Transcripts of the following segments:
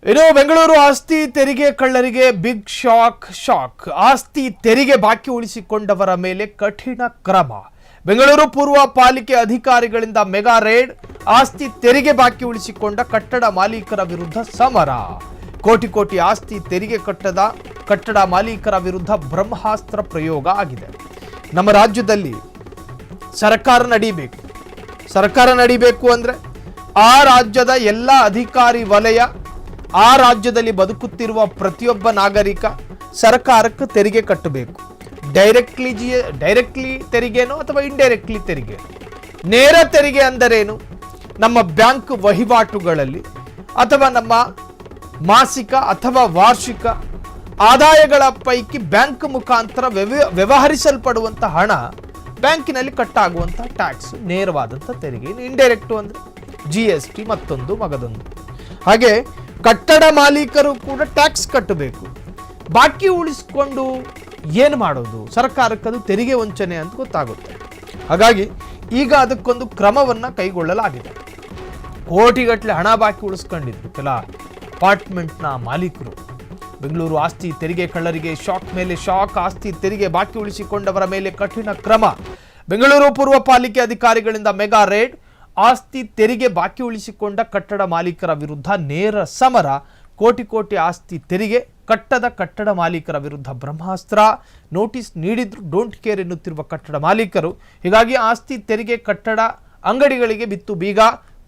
ಇನ್ನು ಬೆಂಗಳೂರು ಆಸ್ತಿ ತೆರಿಗೆ ಕಳ್ಳರಿಗೆ ಬಿಗ್ ಶಾಕ್. ಆಸ್ತಿ ತೆರಿಗೆ ಬಾಕಿ ಉಳಿಸಿಕೊಂಡವರ ಮೇಲೆ ಕಠಿಣ ಕ್ರಮ. ಬೆಂಗಳೂರು ಪೂರ್ವ ಪಾಲಿಕೆ ಅಧಿಕಾರಿಗಳಿಂದ ಮೆಗಾ ರೇಡ್. ಆಸ್ತಿ ತೆರಿಗೆ ಬಾಕಿ ಉಳಿಸಿಕೊಂಡ ಕಟ್ಟಡ ಮಾಲೀಕರ ವಿರುದ್ಧ ಸಮರ. ಕೋಟಿ ಆಸ್ತಿ ತೆರಿಗೆ ಕಟ್ಟಡ ಮಾಲೀಕರ ವಿರುದ್ಧ ಬ್ರಹ್ಮಾಸ್ತ್ರ ಪ್ರಯೋಗ ಆಗಿದೆ. ನಮ್ಮ ರಾಜ್ಯದಲ್ಲಿ ಸರ್ಕಾರ ನಡಿಬೇಕು ಅಂದ್ರೆ ಆ ರಾಜ್ಯದ ಎಲ್ಲ ಅಧಿಕಾರಿ ವಲಯ, ಆ ರಾಜ್ಯದಲ್ಲಿ ಬದುಕುತ್ತಿರುವ ಪ್ರತಿಯೊಬ್ಬ ನಾಗರಿಕ ಸರ್ಕಾರಕ್ಕೆ ತೆರಿಗೆ ಕಟ್ಟಬೇಕು. ಡೈರೆಕ್ಟ್ಲಿ ತೆರಿಗೆನೋ ಅಥವಾ ಇಂಡೈರೆಕ್ಟ್ಲಿ ತೆರಿಗೆ. ನೇರ ತೆರಿಗೆ ಅಂದರೇನು? ನಮ್ಮ ಬ್ಯಾಂಕ್ ವಹಿವಾಟುಗಳಲ್ಲಿ ಅಥವಾ ನಮ್ಮ ಮಾಸಿಕ ಅಥವಾ ವಾರ್ಷಿಕ ಆದಾಯಗಳ ಪೈಕಿ ಬ್ಯಾಂಕ್ ಮುಖಾಂತರ ವ್ಯವಹರಿಸಲ್ಪಡುವಂಥ ಹಣ, ಬ್ಯಾಂಕಿನಲ್ಲಿ ಕಟ್ಟಾಗುವಂಥ ಟ್ಯಾಕ್ಸ್ ನೇರವಾದಂಥ ತೆರಿಗೆ. ಇಂಡೈರೆಕ್ಟು ಅಂದರೆ GST ಮತ್ತೊಂದು ಮಗದೊಂದು. ಹಾಗೆ ಕಟ್ಟಡ ಮಾಲೀಕರು ಕೂಡ ಟ್ಯಾಕ್ಸ್ ಕಟ್ಟಬೇಕು. ಬಾಕಿ ಉಳಿಸ್ಕೊಂಡು ಏನು ಮಾಡೋದು? ಸರ್ಕಾರಕ್ಕೆ ಅದು ತೆರಿಗೆ ವಂಚನೆ ಅಂತ ಗೊತ್ತಾಗುತ್ತೆ. ಹಾಗಾಗಿ ಈಗ ಅದಕ್ಕೊಂದು ಕ್ರಮವನ್ನು ಕೈಗೊಳ್ಳಲಾಗಿದೆ. ಕೋಟಿಗಟ್ಟಲೆ ಹಣ ಬಾಕಿ ಉಳಿಸ್ಕೊಂಡಿದ್ರು ಕೆಲ ಅಪಾರ್ಟ್ಮೆಂಟ್ನ ಮಾಲೀಕರು. ಬೆಂಗಳೂರು ಆಸ್ತಿ ತೆರಿಗೆ ಕಳ್ಳರಿಗೆ ಶಾಕ್ ಮೇಲೆ ಶಾಕ್. ಆಸ್ತಿ ತೆರಿಗೆ ಬಾಕಿ ಉಳಿಸಿಕೊಂಡವರ ಮೇಲೆ ಕಠಿಣ ಕ್ರಮ. ಬೆಂಗಳೂರು ಪೂರ್ವ ಪಾಲಿಕೆ ಅಧಿಕಾರಿಗಳಿಂದ ಮೆಗಾ ರೇಡ್. ಆಸ್ತಿ ತೆರಿಗೆ ಬಾಕಿ ಉಳಿಸಿಕೊಂಡ ಕಟ್ಟಡ ಮಾಲೀಕರ ವಿರುದ್ಧ ನೇರ ಸಮರ. ಕೋಟಿ ಆಸ್ತಿ ತೆರಿಗೆ ಕಟ್ಟಡ ಮಾಲೀಕರ ವಿರುದ್ಧ ಬ್ರಹ್ಮಾಸ್ತ್ರ. ನೋಟಿಸ್ ನೀಡಿದ್ರು ಡೋಂಟ್ ಕೇರ್ ಎನ್ನುತ್ತಿರುವ ಕಟ್ಟಡ ಮಾಲೀಕರು. ಹೀಗಾಗಿ ಆಸ್ತಿ ತೆರಿಗೆ ಕಟ್ಟಡ ಅಂಗಡಿಗಳಿಗೆ ಬಿತ್ತು ಬೀಗ.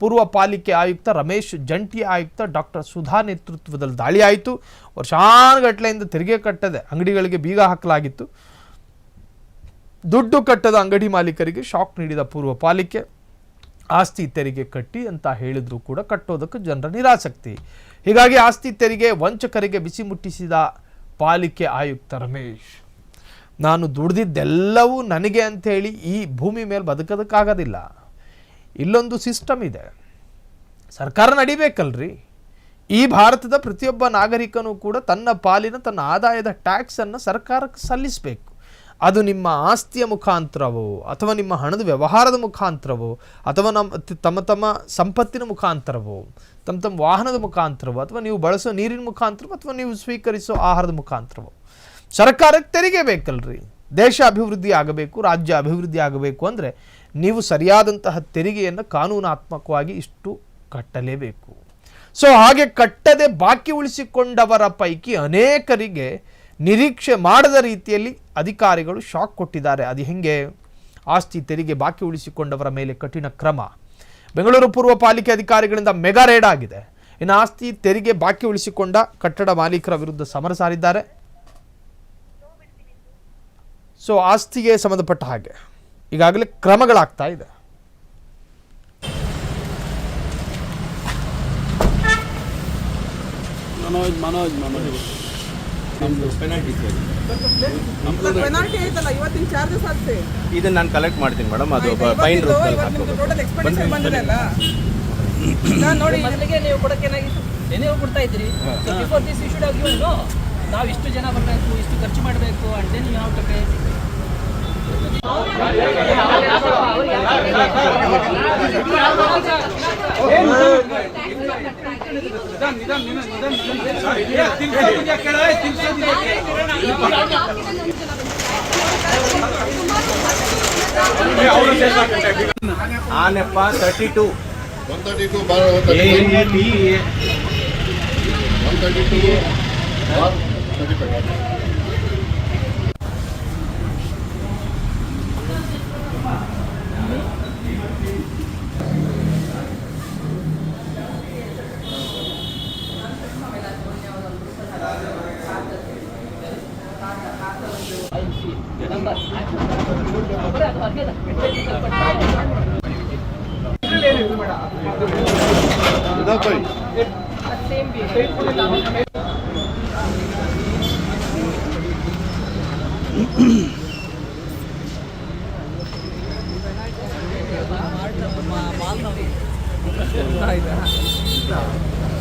ಪೂರ್ವ ಪಾಲಿಕೆ ಆಯುಕ್ತ ರಮೇಶ್, ಜಂಟಿ ಆಯುಕ್ತ ಡಾಕ್ಟರ್ ಸುಧಾ ನೇತೃತ್ವದಲ್ಲಿ ದಾಳಿ ಆಯಿತು. ವರ್ಷಾನುಗಟ್ಟಲೆಯಿಂದ ತೆರಿಗೆ ಕಟ್ಟದ ಅಂಗಡಿಗಳಿಗೆ ಬೀಗ ಹಾಕಲಾಗಿತ್ತು. ದುಡ್ಡು ಕಟ್ಟದ ಅಂಗಡಿ ಮಾಲೀಕರಿಗೆ ಶಾಕ್ ನೀಡಿದ ಪೂರ್ವ ಪಾಲಿಕೆ. ಆಸ್ತಿ ತೆರಿಗೆ ಕಟ್ಟಿ ಅಂತ ಹೇಳಿದ್ರು ಕೂಡ ಕಟ್ಟೋದಕ್ಕೆ ಜನರ ನಿರಾಸಕ್ತಿ. ಹೀಗಾಗಿ ಆಸ್ತಿ ತೆರಿಗೆ ವಂಚಕರಿಗೆ ಬಿಸಿ ಮುಟ್ಟಿಸಿದ ಪಾಲಿಕೆ ಆಯುಕ್ತ ರಮೇಶ್. ನಾನು ದುಡ್ದಿದ್ದೆಲ್ಲವೂ ನನಗೆ ಅಂಥೇಳಿ ಈ ಭೂಮಿ ಮೇಲೆ ಬದುಕೋದಕ್ಕಾಗೋದಿಲ್ಲ. ಇಲ್ಲೊಂದು ಸಿಸ್ಟಮ್ ಇದೆ, ಸರ್ಕಾರ ನಡಿಬೇಕಲ್ರಿ. ಈ ಭಾರತದ ಪ್ರತಿಯೊಬ್ಬ ನಾಗರಿಕನೂ ಕೂಡ ತನ್ನ ಪಾಲಿನ, ತನ್ನ ಆದಾಯದ ಟ್ಯಾಕ್ಸನ್ನು ಸರ್ಕಾರಕ್ಕೆ ಸಲ್ಲಿಸಬೇಕು. ಅದು ನಿಮ್ಮ ಆಸ್ತಿಯ ಮುಖಾಂತರವೋ ಅಥವಾ ನಿಮ್ಮ ಹಣದ ವ್ಯವಹಾರದ ಮುಖಾಂತರವೋ ಅಥವಾ ತಮ್ಮ ಸಂಪತ್ತಿನ ಮುಖಾಂತರವೋ, ತಮ್ಮ ವಾಹನದ ಮುಖಾಂತರವೋ ಅಥವಾ ನೀವು ಬಳಸೋ ನೀರಿನ ಮುಖಾಂತರವೋ ಅಥವಾ ನೀವು ಸ್ವೀಕರಿಸೋ ಆಹಾರದ ಮುಖಾಂತರವೋ ಸರ್ಕಾರಕ್ಕೆ ತೆರಿಗೆ ಬೇಕಲ್ರಿ. ದೇಶ ಅಭಿವೃದ್ಧಿ ಆಗಬೇಕು, ರಾಜ್ಯ ಅಭಿವೃದ್ಧಿ ಆಗಬೇಕು ಅಂದರೆ ನೀವು ಸರಿಯಾದಂತಹ ತೆರಿಗೆಯನ್ನು ಕಾನೂನಾತ್ಮಕವಾಗಿ ಇಷ್ಟು ಕಟ್ಟಲೇಬೇಕು. ಸೊ ಹಾಗೆ ಕಟ್ಟದೆ ಬಾಕಿ ಉಳಿಸಿಕೊಂಡವರ ಪೈಕಿ ಅನೇಕರಿಗೆ ನಿರೀಕ್ಷೆ ಮಾಡದ ರೀತಿಯಲ್ಲಿ ಅಧಿಕಾರಿಗಳು ಶಾಕ್ ಕೊಟ್ಟಿದ್ದಾರೆ. ಅದು ಹೆಂಗೆ? ಆಸ್ತಿ ತೆರಿಗೆ ಬಾಕಿ ಉಳಿಸಿಕೊಂಡವರ ಮೇಲೆ ಕಠಿಣ ಕ್ರಮ. ಬೆಂಗಳೂರು ಪೂರ್ವ ಪಾಲಿಕೆ ಅಧಿಕಾರಿಗಳಿಂದ ಮೆಗಾ ರೇಡ್ ಆಗಿದೆ. ಇನ್ನು ಆಸ್ತಿ ತೆರಿಗೆ ಬಾಕಿ ಉಳಿಸಿಕೊಂಡ ಕಟ್ಟಡ ಮಾಲೀಕರ ವಿರುದ್ಧ ಸಮರ ಸಾರಿದ್ದಾರೆ. ಸೊ ಆಸ್ತಿಗೆ ಸಂಬಂಧಪಟ್ಟ ಹಾಗೆ ಈಗಾಗಲೇ ಕ್ರಮಗಳಾಗ್ತಾ ಇದೆ. ಇದನ್ನ ನಾನು ಕಲೆಕ್ಟ್ ಮಾಡ್ತೀನಿ ಮೇಡಮ್. ಅದು ಫೈನ್ ನೋಡಿ, ಮೊದಲಿಗೆ ನೀವು ಕೊಡೋಕ್ಕೇನಾಗಿತ್ತು, ನೀವು ಕೊಡ್ತಾ ಇದ್ರಿ. Before this you should have given. No, ನಾವು ಇಷ್ಟು ಜನ ಬರಬೇಕು, ಇಷ್ಟು ಖರ್ಚು ಮಾಡಬೇಕು, and then you have to pay. ಆನೆಪ್ಪ 32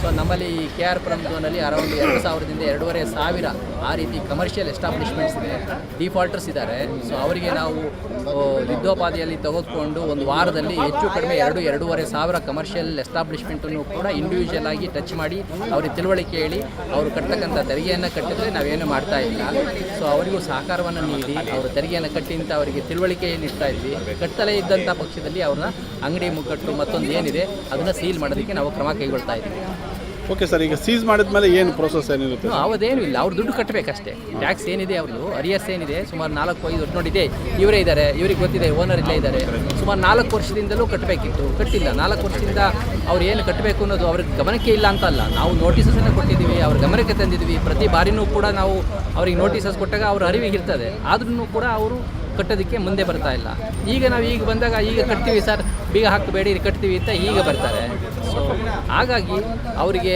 ಸೊ ನಮ್ಮಲ್ಲಿ KR ಪುರಂ ಝೋನಲ್ಲಿ ಅರೌಂಡ್ 2000ದಿಂದ 2500 ಆ ರೀತಿ ಕಮರ್ಷಿಯಲ್ ಎಸ್ಟಾಬ್ಲಿಷ್ಮೆಂಟ್ಸ್ ಇದೆ, ಡಿಫಾಲ್ಟರ್ಸ್ ಇದ್ದಾರೆ. ಸೊ ಅವರಿಗೆ ನಾವು ಯುದ್ಧೋಪಾದಿಯಲ್ಲಿ ತೆಗೆದುಕೊಂಡು ಒಂದು ವಾರದಲ್ಲಿ ಹೆಚ್ಚು ಕಡಿಮೆ 2-2.5 ಕಮರ್ಷಿಯಲ್ ಎಸ್ಟಾಬ್ಲಿಷ್ಮೆಂಟನ್ನು ಕೂಡ ಇಂಡಿವಿಜುವಲ್ ಆಗಿ ಟಚ್ ಮಾಡಿ ಅವ್ರಿಗೆ ತಿಳುವಳಿಕೆ ಹೇಳಿ ಅವರು ಕಟ್ಟತಕ್ಕಂಥ ತೆರಿಗೆಯನ್ನು ಕಟ್ಟಿದ್ರೆ ನಾವೇನು ಮಾಡ್ತಾ ಇಲ್ಲ. ಸೊ ಅವರಿಗೂ ಸಹಕಾರವನ್ನು ನೀಡಿ ಅವರು ತೆರಿಗೆಯನ್ನು ಕಟ್ಟಿ ಅಂತ ಅವರಿಗೆ ತಿಳುವಳಿಕೆ ನೀಡ್ತಾ ಇದ್ವಿ. ಕಟ್ಟಲೇ ಇದ್ದಂಥ ಪಕ್ಷದಲ್ಲಿ ಅವ್ರನ್ನ ಅಂಗಡಿ ಮುಗ್ಗಟ್ಟು ಮತ್ತೊಂದು ಏನಿದೆ ಅದನ್ನು ಸೀಲ್ ಮಾಡೋದಕ್ಕೆ ನಾವು ಕ್ರಮ ಕೈಗೊಳ್ತಾ ಇದ್ದೀವಿ. ಓಕೆ ಸರ್, ಈಗ ಸೀಸ್ ಮಾಡಿದ್ಮೇಲೆ ಏನು ಪ್ರೋಸೆಸ್ ಏನಿರುತ್ತೆ? ಅವದೇನು ಇಲ್ಲ, ಅವ್ರು ದುಡ್ಡು ಕಟ್ಟಬೇಕಷ್ಟೇ. ಟ್ಯಾಕ್ಸ್ ಏನಿದೆ ಅವ್ರದ್ದು ಅರಿಯಸ್ ಏನಿದೆ ಸುಮಾರು 4-5 ದೊಡ್ಡ ನೋಡಿದೆ, ಇವರೇ ಇದ್ದಾರೆ, ಇವ್ರಿಗೆ ಗೊತ್ತಿದೆ, ಓನರ್ ಇಲ್ಲೇ ಇದ್ದಾರೆ. ಸುಮಾರು 4 ವರ್ಷದಿಂದಲೂ ಕಟ್ಟಬೇಕಿತ್ತು, ಕಟ್ಟಿಲ್ಲ. 4 ವರ್ಷದಿಂದ ಅವ್ರು ಏನು ಕಟ್ಟಬೇಕು ಅನ್ನೋದು ಅವ್ರಿಗೆ ಗಮನಕ್ಕೆ ಇಲ್ಲ ಅಂತಲ್ಲ, ನಾವು ನೋಟಿಸನ್ನು ಕೊಟ್ಟಿದ್ದೀವಿ, ಅವ್ರ ಗಮನಕ್ಕೆ ತಂದಿದ್ದೀವಿ. ಪ್ರತಿ ಬಾರಿನೂ ಕೂಡ ನಾವು ಅವ್ರಿಗೆ ನೋಟಿಸಸ್ ಕೊಟ್ಟಾಗ ಅವ್ರ ಅರಿವಿಗೆ ಇರ್ತದೆ, ಆದ್ರೂ ಕೂಡ ಅವರು ಕಟ್ಟೋದಕ್ಕೆ ಮುಂದೆ ಬರ್ತಾ ಇಲ್ಲ. ಈಗ ನಾವು ಈಗ ಬಂದಾಗ ಈಗ ಕಟ್ತೀವಿ ಸರ್, ಬೀಗ ಹಾಕಬೇಡಿ ಕಟ್ತೀವಿ ಅಂತ ಈಗ ಬರ್ತಾರೆ. ಸೊ ಹಾಗಾಗಿ ಅವರಿಗೆ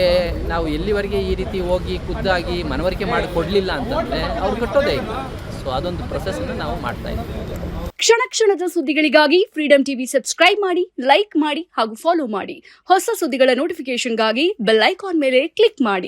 ನಾವು ಎಲ್ಲಿವರೆಗೆ ಈ ರೀತಿ ಹೋಗಿ ಖುದ್ದಾಗಿ ಮನವರಿಕೆ ಮಾಡಿ ಕೊಡಲಿಲ್ಲ ಅಂತಂದರೆ ಅವ್ರು ಕಟ್ಟೋದೇ ಇಲ್ಲ. ಸೊ ಅದೊಂದು ಪ್ರೊಸೆಸನ್ನು ನಾವು ಮಾಡ್ತಾ ಇದ್ದೀವಿ. ಕ್ಷಣ ಕ್ಷಣದ ಸುದ್ದಿಗಳಿಗಾಗಿ ಫ್ರೀಡಂ ಟಿವಿ ಸಬ್ಸ್ಕ್ರೈಬ್ ಮಾಡಿ, ಲೈಕ್ ಮಾಡಿ ಹಾಗೂ ಫಾಲೋ ಮಾಡಿ. ಹೊಸ ಸುದ್ದಿಗಳ ನೋಟಿಫಿಕೇಶನ್ಗಾಗಿ ಬೆಲ್ ಐಕಾನ್ ಮೇಲೆ ಕ್ಲಿಕ್ ಮಾಡಿ.